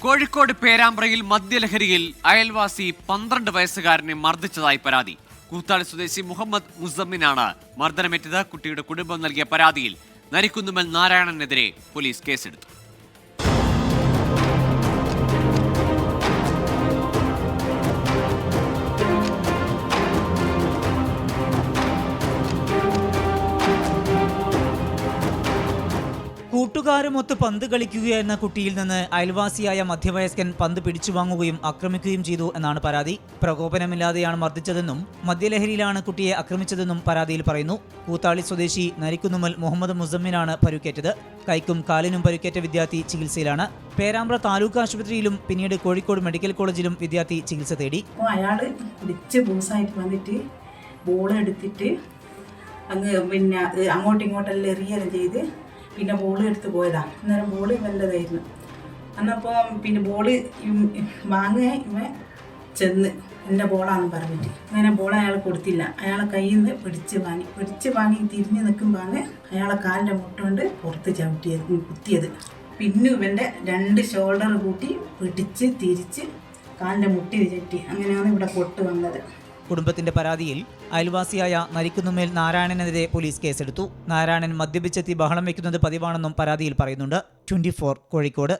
കോഴിക്കോട് പേരാമ്പ്രയിൽ മദ്യലഹരിയിൽ അയൽവാസി 12 വയസ്സുകാരനെ മർദ്ദിച്ചതായി പരാതി. കൂത്താളി സ്വദേശി മുഹമ്മദ് മുസമ്മിനാണ് മർദ്ദനമേറ്റത്. കുട്ടിയുടെ കുടുംബം നൽകിയ പരാതിയിൽ നരിക്കുന്നുമ്മൽ നാരായണനെതിരെ പോലീസ് കേസെടുത്തു. കൂട്ടുകാരുമൊത്ത് പന്ത് കളിക്കുകയെന്ന കുട്ടിയിൽ നിന്ന് അയൽവാസിയായ മധ്യവയസ്കൻ പന്ത് പിടിച്ചു വാങ്ങുകയും ആക്രമിക്കുകയും ചെയ്തു എന്നാണ് പരാതി. പ്രകോപനമില്ലാതെയാണ് മർദ്ദിച്ചതെന്നും മദ്യലഹരിയിലാണ് കുട്ടിയെ ആക്രമിച്ചതെന്നും പരാതിയിൽ പറയുന്നു. കൂത്താളി സ്വദേശി നരിക്കുന്നുമ്മൽ മുഹമ്മദ് മുസമ്മിനാണ് പരുക്കേറ്റത്. കൈക്കും കാലിനും പരുക്കേറ്റ വിദ്യാർത്ഥി ചികിത്സയിലാണ്. പേരാമ്പ്ര താലൂക്ക് ആശുപത്രിയിലും പിന്നീട് കോഴിക്കോട് മെഡിക്കൽ കോളേജിലും വിദ്യാർത്ഥി ചികിത്സ തേടി. അയാള് കുടിച്ച് ബൂസായിട്ട് വന്നിട്ട് ബോൾ എടുത്തിട്ട് അങ്ങോട്ടും ഇങ്ങോട്ടെല്ലാം എറിയെല്ലാം ചെയ്ത് പിന്നെ ബോൾ എടുത്ത് പോയതാ. അന്നേരം ബോൾ ഇവൻ്റെതായിരുന്നു. അന്നപ്പോൾ ബോൾ വാങ്ങുക ഇവൻ ചെന്ന് എൻ്റെ ബോളാണെന്ന് പറഞ്ഞിട്ട് അങ്ങനെ ബോൾ അയാൾ കൊടുത്തില്ല. അയാളെ കയ്യിൽ നിന്ന് പിടിച്ച് വാങ്ങി തിരിഞ്ഞ് നിൽക്കുമ്പോൾ അയാളെ കാലിൻ്റെ മുട്ട കൊണ്ട് പുറത്ത് കുത്തിയത്. പിന്നെ ഇവൻ്റെ 2 ഷോൾഡർ കൂട്ടി പിടിച്ച് തിരിച്ച് കാലിൻ്റെ മുട്ടി ചുറ്റി. അങ്ങനെയാണ് ഇവിടെ പൊട്ട് വന്നത്. കുടുംബത്തിന്റെ പരാതിയിൽ അയൽവാസിയായ നരിക്കുന്നുമ്മൽ നാരായണനെതിരെ പോലീസ് കേസെടുത്തു. നാരായണൻ മദ്യപിച്ചെത്തി ബഹളം വയ്ക്കുന്നത് പതിവാണെന്നും പരാതിയിൽ പറയുന്നുണ്ട്. 24 കോഴിക്കോട്.